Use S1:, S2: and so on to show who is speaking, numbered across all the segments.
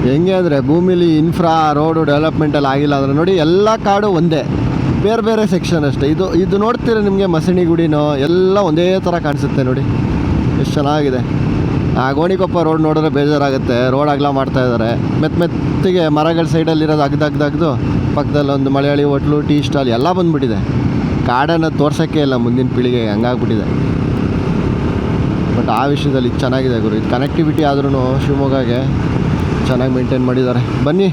S1: ಹೆಂಗೆ ಅಂದರೆ ಭೂಮಿಲಿ ಇನ್ಫ್ರಾ ರೋಡು ಡೆವಲಪ್ಮೆಂಟ್ ಎಲ್ಲ ಆಗಿಲ್ಲ ಅಂದರೆ ನೋಡಿ, ಎಲ್ಲ ಕಾಡು ಒಂದೇ, ಬೇರೆ ಬೇರೆ ಸೆಕ್ಷನ್ ಅಷ್ಟೇ. ಇದು ನೋಡ್ತೀರ ನಿಮಗೆ ಮಸಣಿ ಗುಡಿನೋ ಎಲ್ಲ ಒಂದೇ ಥರ ಕಾಣಿಸುತ್ತೆ ನೋಡಿ, ಎಷ್ಟು ಚೆನ್ನಾಗಿದೆ. ಆ ಗೋಣಿಕೊಪ್ಪ ರೋಡ್ ನೋಡಿದ್ರೆ ಬೇಜಾರಾಗುತ್ತೆ, ರೋಡ್ ಅಗಲ ಮಾಡ್ತಾಯಿದ್ದಾರೆ. ಮೆತ್ತಿಗೆ ಮರಗಳ ಸೈಡಲ್ಲಿರೋದು ಅಗ್ದು ಪಕ್ಕದಲ್ಲಿ ಒಂದು ಮಲಯಾಳಿ ಹೋಟ್ಲು, ಟೀ ಸ್ಟಾಲ್ ಎಲ್ಲ ಬಂದುಬಿಟ್ಟಿದೆ. ಕಾಡನ್ನು ತೋರ್ಸೋಕ್ಕೆ ಇಲ್ಲ ಮುಂದಿನ ಪೀಳಿಗೆಗೆ, ಹಂಗಾಗ್ಬಿಟ್ಟಿದೆ. ಬಟ್ ಆ ವಿಷಯದಲ್ಲಿ ಇದು ಚೆನ್ನಾಗಿದೆ ಗುರು. ಇದು ಕನೆಕ್ಟಿವಿಟಿ ಆದ್ರೂ ಶಿವಮೊಗ್ಗಗೆ ಚೆನ್ನಾಗಿ ಮೇಂಟೈನ್ ಮಾಡಿದ್ದಾರೆ. ಬನ್ನಿ,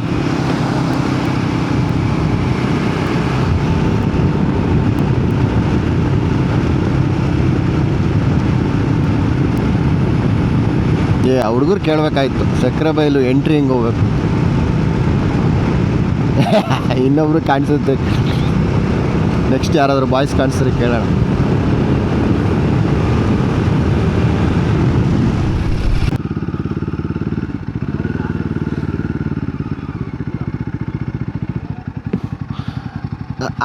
S1: ಆ ಹುಡುಗರು ಕೇಳಬೇಕಾಯ್ತು ಸಕ್ರೆಬೈಲು ಎಂಟ್ರಿ ಹಿಂಗೆ ಹೋಗ್ಬೇಕು. ಇನ್ನೊಬ್ರು ಕಾಣಿಸುತ್ತೆ, ನೆಕ್ಸ್ಟ್ ಯಾರಾದರೂ ಬಾಯ್ಸ್ ಕಾಣಿಸ್ತಾರೆ ಕೇಳೋಣ.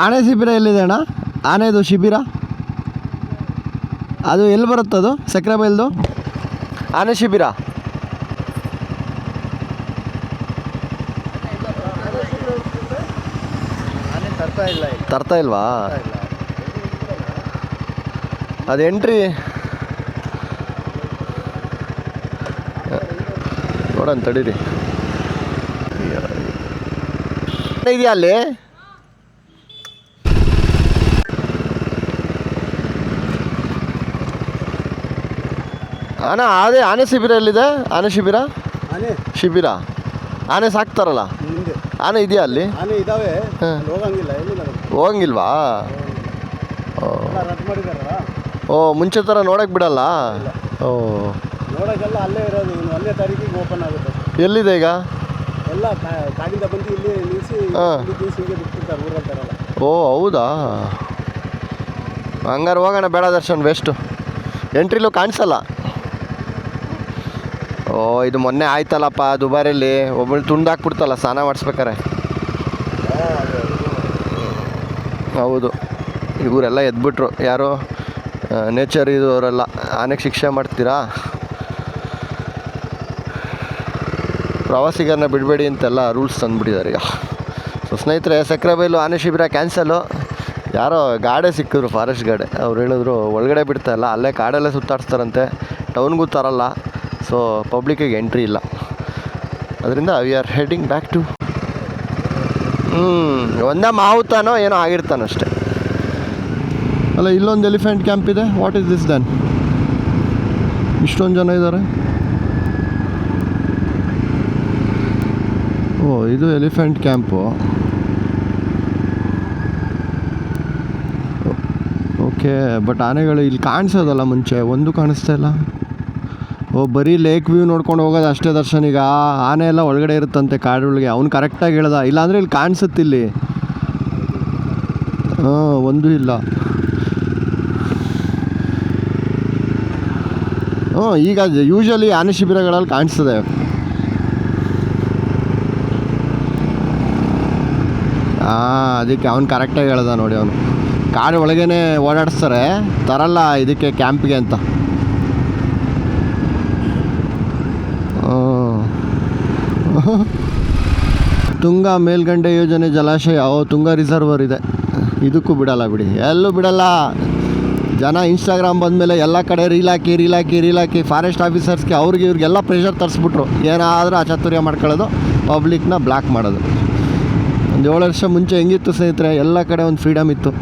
S1: ಆನೆ ಶಿಬಿರ ಎಲ್ಲಿದೆ ಅಣ್ಣ? ಆನೆದು ಶಿಬಿರ ಅದು ಎಲ್ಲಿ ಬರುತ್ತದು? ಸಕ್ರೆಬೈಲ್ದು ಆನೆ ಶಿಬಿರ ತರ್ತಾ ಇಲ್ವಾ? ಅದು ಎಂಟ್ರಿ ನೋಡೋಣ ತಡೀರಿ. ಇದೆಯಾ ಅಲ್ಲಿ? ಅಣ್ಣ ಅದೇ ಆನೆ ಶಿಬಿರ ಎಲ್ಲಿದೆ? ಆನೆ ಶಿಬಿರ ಆನೆ ಸಾಕ್ತಾರಲ್ಲ, ಆನೆ ಇದೆಯಾ ಅಲ್ಲಿ? ಹೋಗಂಗಿಲ್ವಾ? ಓ, ಮುಂಚೆ ಥರ ನೋಡಕ್ಕೆ ಬಿಡಲ್ಲ? ಓ,
S2: ಅಲ್ಲೇ ಇರೋದು. ಒಂದನೇ ತಾರೀಕಿಗೆ ಓಪನ್ ಆಗುತ್ತೆ.
S1: ಎಲ್ಲಿದೆ ಈಗ?
S2: ಎಲ್ಲ ಕಾಡಿಂದ ಬಂದು ಇಲ್ಲಿ ನಿಲ್ಲಿಸಿ ಬಿಟ್ಬಿಡ್ತಾರೆ, ಊರಲ್ತಾರಲ್ಲ.
S1: ಓ ಹೌದಾ? ಹಂಗಾರೆ ಹೋಗೋಣ ಬೇಡ ದರ್ಶನ್, ವೇಸ್ಟು. ಎಂಟ್ರಿಲೂ ಕಾಣಿಸಲ್ಲ. ಓ, ಇದು ಮೊನ್ನೆ ಆಯ್ತಲ್ಲಪ್ಪ ದುಬಾರಿಯಲ್ಲಿ, ಒಬ್ಬಳು ತುಂಡಾಕ್ಬಿಡ್ತಲ್ಲ ಸ್ನಾನ ಮಾಡಿಸ್ಬೇಕಾರೆ. ಹೌದು, ಇವರೆಲ್ಲ ಎದ್ಬಿಟ್ರು. ಯಾರು ನೇಚರ್ ಇದವರೆಲ್ಲ. ಆನೆಗೆ ಶಿಕ್ಷೆ ಮಾಡ್ತೀರಾ, ಪ್ರವಾಸಿಗರನ್ನ ಬಿಡಬೇಡಿ ಅಂತೆಲ್ಲ ರೂಲ್ಸ್ ತಂದುಬಿಟ್ಟಿದ್ದಾರೆ ಈಗ. ಸೊ ಸ್ನೇಹಿತರೆ, ಸಕ್ರೆಬೈಲು ಆನೆ ಶಿಬಿರ ಕ್ಯಾನ್ಸಲು. ಯಾರೋ ಗಾಡೆ ಸಿಕ್ಕಿದ್ರು, ಫಾರೆಸ್ಟ್ ಗಾಡೆ. ಅವ್ರು ಹೇಳಿದ್ರು ಒಳಗಡೆ ಬಿಡ್ತಾಯಿಲ್ಲ, ಅಲ್ಲೇ ಕಾಡಲ್ಲೇ ಸುತ್ತಾಡಿಸ್ತಾರಂತೆ, ಟೌನ್ಗೂ ತರಲ್ಲ. ಸೊ ಪಬ್ಲಿಕ್ಕಿಗೆ ಎಂಟ್ರಿ ಇಲ್ಲ. ಅದರಿಂದ we are heading back to ಒಂದೇ ಮಾವುತಾನೋ ಏನೋ ಆಗಿರ್ತಾನೋ ಅಷ್ಟೇ. ಅಲ್ಲ, ಇಲ್ಲೊಂದು ಎಲಿಫೆಂಟ್ ಕ್ಯಾಂಪ್ ಇದೆ. What is this then? ಇಷ್ಟೊಂದು ಜನ ಇದ್ದಾರೆ. ಓ, ಇದು ಎಲಿಫೆಂಟ್ ಕ್ಯಾಂಪು. ಓಕೆ, ಬಟ್ ಆನೆಗಳು ಇಲ್ಲಿ ಕಾಣಿಸೋದಲ್ಲ, ಮುಂಚೆ ಒಂದು ಕಾಣಿಸ್ತಾ ಇಲ್ಲ. ಓ, ಬರೀ ಲೇಕ್ ವ್ಯೂ ನೋಡ್ಕೊಂಡು ಹೋಗೋದು ಅಷ್ಟೇ ದರ್ಶನ್. ಈಗ ಆನೆ ಎಲ್ಲ ಒಳಗಡೆ ಇರುತ್ತಂತೆ ಕಾಡೊಳಗೆ. ಅವ್ನು ಕರೆಕ್ಟಾಗಿ ಹೇಳ್ದ, ಇಲ್ಲಾಂದರೆ ಇಲ್ಲಿ ಕಾಣಿಸುತ್ತಿಲ್ಲಿ. ಒಂದೂ ಇಲ್ಲ. ಈಗ ಯೂಶ್ವಲಿ ಆನೆ ಶಿಬಿರಗಳಲ್ಲಿ ಕಾಣಿಸ್ತದೆ. ಅದಕ್ಕೆ ಅವ್ನು ಕರೆಕ್ಟಾಗಿ ಹೇಳ್ದ ನೋಡಿ. ಅವನು ಕಾಡು ಒಳಗೇ ಓಡಾಡಿಸ್ತಾರೆ, ತರಲ್ಲ ಇದಕ್ಕೆ ಕ್ಯಾಂಪಿಗೆ ಅಂತ. ತುಂಗಾ ಮೇಲ್ಗಂಡೆ ಯೋಜನೆ ಜಲಾಶಯ. ತುಂಗಾ ರಿಸರ್ವರ್ ಇದೆ. ಇದಕ್ಕೂ ಬಿಡಲ್ಲ ಬಿಡಿ, ಎಲ್ಲೂ ಬಿಡಲ್ಲ. ಜನ ಇನ್ಸ್ಟಾಗ್ರಾಮ್ ಬಂದಮೇಲೆ ಎಲ್ಲ ಕಡೆ ರೀಲ್ ಹಾಕಿ ಫಾರೆಸ್ಟ್ ಆಫೀಸರ್ಸ್ಗೆ ಇವ್ರಿಗೆಲ್ಲ ಪ್ರೆಷರ್ ತರಿಸ್ಬಿಟ್ರು. ಏನಾದರೂ ಅಚಾತುರ್ಯ ಮಾಡ್ಕೊಳ್ಳೋದು, ಪಬ್ಲಿಕ್ನ ಬ್ಲಾಕ್ ಮಾಡೋದು. ಒಂದು 7 ವರ್ಷ ಮುಂಚೆ ಹೆಂಗಿತ್ತು ಸ್ನೇಹಿತರೆ? ಎಲ್ಲ ಕಡೆ ಒಂದು ಫ್ರೀಡಮ್ ಇತ್ತು.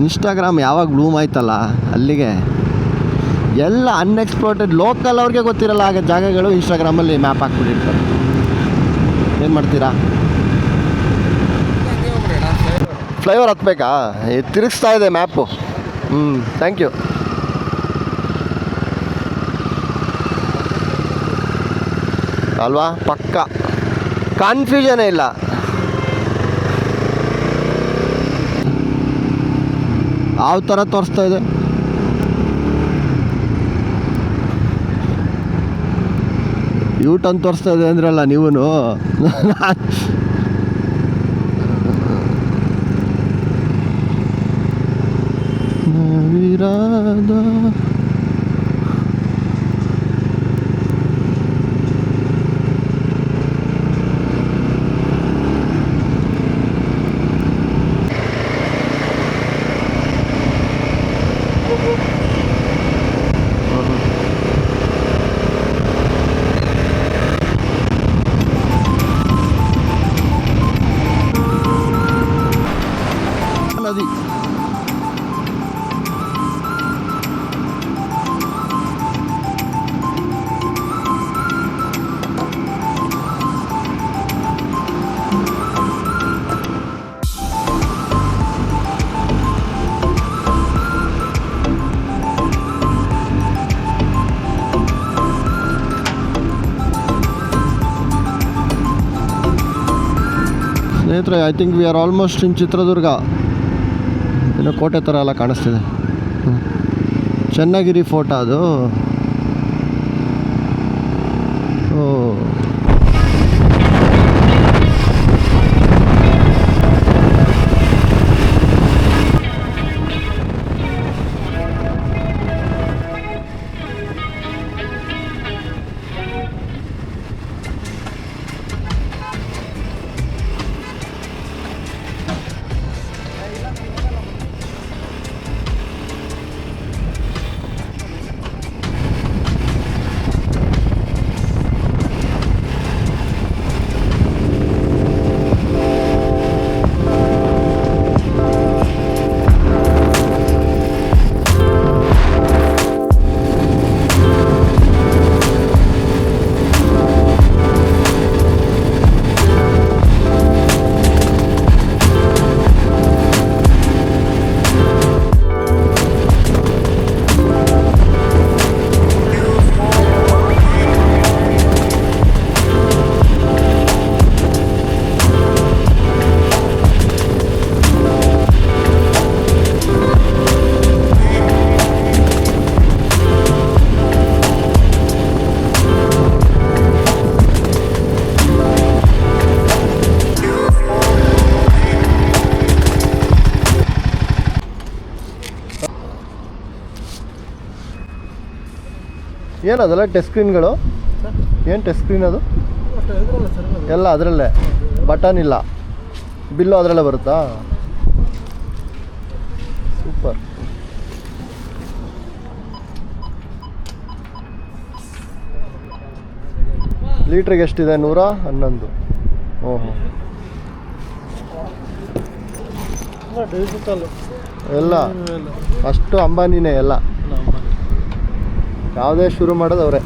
S1: ಇನ್ಸ್ಟಾಗ್ರಾಮ್ ಯಾವಾಗ ಬ್ಲೂಮ್ ಆಯ್ತಲ್ಲ, ಅಲ್ಲಿಗೆ ಎಲ್ಲ ಅನ್ಎಕ್ಸ್ಪ್ಲೋರ್ಟೆಡ್ ಲೋಕಲ್ ಅವ್ರಿಗೆ ಗೊತ್ತಿರಲ್ಲ ಆಗ ಜಾಗಗಳು ಇನ್ಸ್ಟಾಗ್ರಾಮಲ್ಲಿ ಮ್ಯಾಪ್ ಹಾಕ್ಬಿಟ್ಟಿರ್ತಾರೆ. ಏನು ಮಾಡ್ತೀರಾ? ಫ್ಲೈಓವರ್ ಹತ್ಬೇಕಾ? ತಿರುಗಿಸ್ತಾ ಇದೆ ಮ್ಯಾಪು. Thank you. ಅಲ್ವಾ? ಪಕ್ಕ ಕನ್ಫ್ಯೂಷನೇ ಇಲ್ಲ. ಯಾವ ಥರ ತೋರಿಸ್ತಾ ಇದೆ? ಯೂಟರ್ನ್ ತೋರಿಸ್ತಾ ಇದೆ ಅಂದ್ರಲ್ಲ ನೀವು. ನವಿರಾದ ಸ್ನೇಹಿತರೆ, I think we are almost ಇನ್ ಚಿತ್ರದುರ್ಗ. ಏನೋ ಕೋಟೆ ಥರ ಎಲ್ಲ ಕಾಣಿಸ್ತಿದೆ. ಚನ್ನಗಿರಿ ಫೋರ್ಟ್ ಅದು. ಓ, ಏನದಲ್ಲ ಟಚ್ ಸ್ಕ್ರೀನ್ಗಳು? ಏನು ಟಚ್ ಸ್ಕ್ರೀನ್ ಅದು? ಎಲ್ಲ ಅದರಲ್ಲೇ, ಬಟನ್ ಇಲ್ಲ, ಬಿಲ್ಲು ಅದರಲ್ಲೇ ಬರುತ್ತಾ? ಸೂಪರ್. ಲೀಟ್ರಿಗೆ ಎಷ್ಟಿದೆ? 111. ಓಹೋ,
S2: ಡಿಜಿಟಲ್
S1: ಎಲ್ಲ ಅಷ್ಟು ಅಂಬಾನಿನೇ ಎಲ್ಲ. ಯಾವುದೇ ಶುರು ಮಾಡೋದು ಅವರೇ.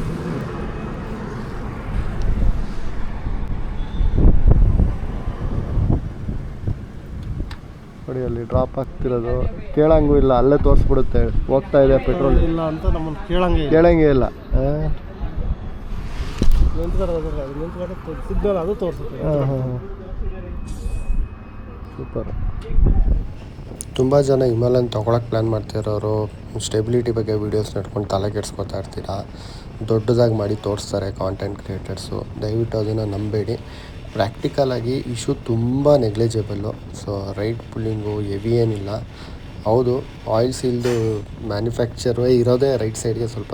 S1: ನೋಡಿ ಅಲ್ಲಿ ಡ್ರಾಪ್ ಆಗ್ತಿರೋದು, ಕೇಳಂಗೂ ಇಲ್ಲ, ಅಲ್ಲೇ ತೋರಿಸ್ಬಿಡುತ್ತೆ ಹೋಗ್ತಾ ಇದೆ ಪೆಟ್ರೋಲ್
S2: ಇಲ್ಲ ಅಂತ ನಮ್ಮನ್ನು
S1: ಕೇಳಂಗೇ ಇಲ್ಲ.
S2: ಸಿಗ್ನಲ್ ಅದು ತೋರಿಸುತ್ತೆ.
S1: ಸೂಪರ್. ತುಂಬ ಜನ ಹಿಮಾಲಯನ್ ತೊಗೊಳಕ್ಕೆ ಪ್ಲ್ಯಾನ್ ಮಾಡ್ತಿರೋರು ಸ್ಟೆಬಿಲಿಟಿ ಬಗ್ಗೆ ವೀಡಿಯೋಸ್ ನಡ್ಕೊಂಡು ತಲೆ ಕೆಡ್ಸ್ಕೊತಾ ಇರ್ತೀರಾ. ದೊಡ್ಡದಾಗಿ ಮಾಡಿ ತೋರಿಸ್ತಾರೆ ಕಾಂಟೆಂಟ್ ಕ್ರಿಯೇಟರ್ಸು. ದಯವಿಟ್ಟು ಅದನ್ನು ನಂಬೇಡಿ. ಪ್ರಾಕ್ಟಿಕಲಾಗಿ ಇಶ್ಯೂ ತುಂಬ ನೆಗ್ಲಿಜಿಬಲ್ಲು. ಸೊ ರೈಟ್ ಪುಲ್ಲಿಂಗು ಹೆವಿ ಏನಿಲ್ಲ. ಹೌದು, ಆಯಿಲ್ ಸೀಲ್ದು ಮ್ಯಾನುಫ್ಯಾಕ್ಚರೇ ಇರೋದೇ ರೈಟ್ ಸೈಡ್ಗೆ ಸ್ವಲ್ಪ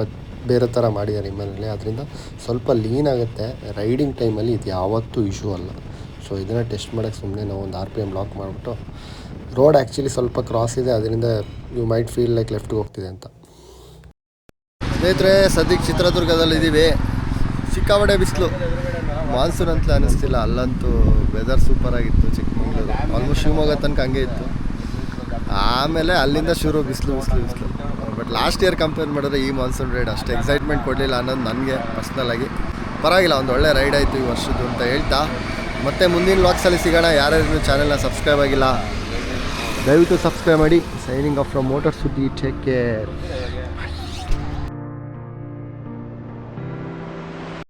S1: ಬೇರೆ ಥರ ಮಾಡಿದ್ದಾರೆ ಹಿಮಾಲಯಲ್ಲಿ. ಅದರಿಂದ ಸ್ವಲ್ಪ ಲೀನ್ ಆಗುತ್ತೆ. ರೈಡಿಂಗ್ ಟೈಮಲ್ಲಿ ಇದು ಯಾವತ್ತೂ ಇಶ್ಯೂ ಅಲ್ಲ. ಸೊ ಇದನ್ನು ಟೆಸ್ಟ್ ಮಾಡೋಕ್ಕೆ ಸುಮ್ಮನೆ ನಾವು ಒಂದು RPM ಲಾಕ್ ಮಾಡಿಬಿಟ್ಟು, ರೋಡ್ ಆ್ಯಕ್ಚುಲಿ ಸ್ವಲ್ಪ ಕ್ರಾಸ್ ಇದೆ, ಅದರಿಂದ ಯು ಮೈಟ್ ಫೀಲ್ ಲೈಕ್ ಲೆಫ್ಟ್ಗೆ ಹೋಗ್ತಿದೆ ಅಂತ. ಸ್ನೇಹಿತರೆ, ಸದ್ಯಕ್ಕೆ ಚಿತ್ರದುರ್ಗದಲ್ಲಿದ್ದೀವಿ. ಸಿಕ್ಕಾಪಟ್ಟೆ ಬಿಸಿಲು, ಮಾನ್ಸೂನ್ ಅಂತಲೇ ಅನ್ನಿಸ್ತಿಲ್ಲ. ಅಲ್ಲಂತೂ ವೆದರ್ ಸೂಪರಾಗಿತ್ತು. ಚಿಕ್ಕಮಗಳೂರು ಆಲ್ಮೋಸ್ಟ್ ಶಿವಮೊಗ್ಗ ತನಕ ಹಂಗೆ ಇತ್ತು. ಆಮೇಲೆ ಅಲ್ಲಿಂದ ಶುರು ಬಿಸಿಲು. ಬಟ್ ಲಾಸ್ಟ್ ಇಯರ್ ಕಂಪೇರ್ ಮಾಡಿದ್ರೆ ಈ ಮಾನ್ಸೂನ್ ರೈಡ್ ಅಷ್ಟು ಎಕ್ಸೈಟ್ಮೆಂಟ್ ಕೊಡಲಿಲ್ಲ ಅನ್ನೋದು ನನಗೆ ಪರ್ಸ್ನಲಾಗಿ. ಪರವಾಗಿಲ್ಲ, ಒಂದು ಒಳ್ಳೆ ರೈಡ್ ಆಯಿತು ಈ ವರ್ಷದ್ದು ಅಂತ ಹೇಳ್ತಾ, ಮತ್ತೆ ಮುಂದಿನ ವ್ಲಾಗ್ಸಲ್ಲಿ ಸಿಗೋಣ. ಯಾರ್ಯಾರು ಚಾನೆಲ್ನ ಸಬ್ಸ್ಕ್ರೈಬ್ ಆಗಿಲ್ಲ ದಯವಿಟ್ಟು ಸಬ್ಸ್ಕ್ರೈಬ್ ಮಾಡಿ. ಸೈನಿಂಗ್ ಆಫ್ ಫ್ರಮ್ ಮೋಟರ್ ಸುದ್ದಿ. Take care.